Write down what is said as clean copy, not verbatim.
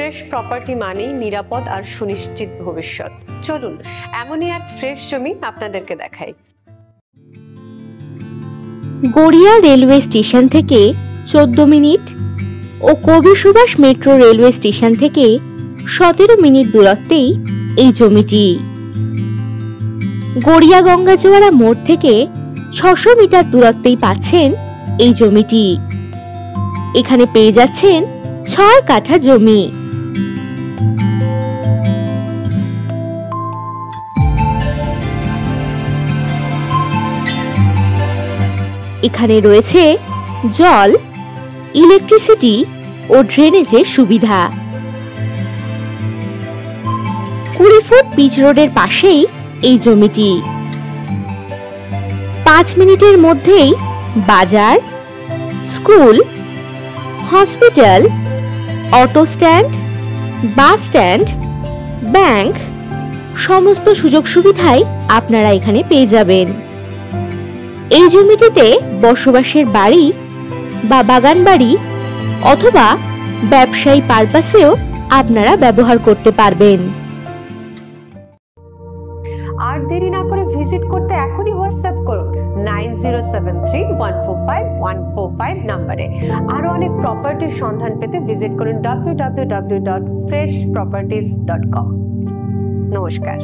Fresh property মানেই নিরাপদ আর সুনিশ্চিত ভবিষ্যৎ। চলুন এমনই এক ফ্রেশ জমি আপনাদেরকে দেখাই। গড়িয়া রেলওয়ে স্টেশন থেকে 14 মিনিট ও কবি সুভাষ মেট্রো রেলওয়ে স্টেশন থেকে 17 মিনিট দূরত্বেই এই জমিটি। গড়িয়া গঙ্গাজোয়ারা মোড় থেকে 600 মিটার দূরত্বেই পাচ্ছেন এই জমিটি। এখানে পেয়ে যাচ্ছেন 6 কাঠা জমি। এখানে রয়েছে জল, ইলেকট্রিসিটি ও ড্রেনেজের সুবিধা। 20 ফুট পিচ রোডের পাশেই এই জমিটি। 5 মিনিটের মধ্যেই বাজার, school, hospital, auto stand, bus stand, bank সমস্ত সুযোগ সুবিধাই আপনারা এখানে পেয়ে যাবেন। এই জমিটিতে বসবাসের বাড়ি বা বাগান বাড়ি অথবা ব্যবসায়ী পারপাসেও আপনারা ব্যবহার করতে পারবেন। আর দেরি না করে ভিজিট করতে এখনই হোয়াটসঅ্যাপ করুন 9073145145 নম্বরে। আরো অনেক প্রপার্টির সন্ধান পেতে ভিজিট করুন www.freshproperties.com। নমস্কার।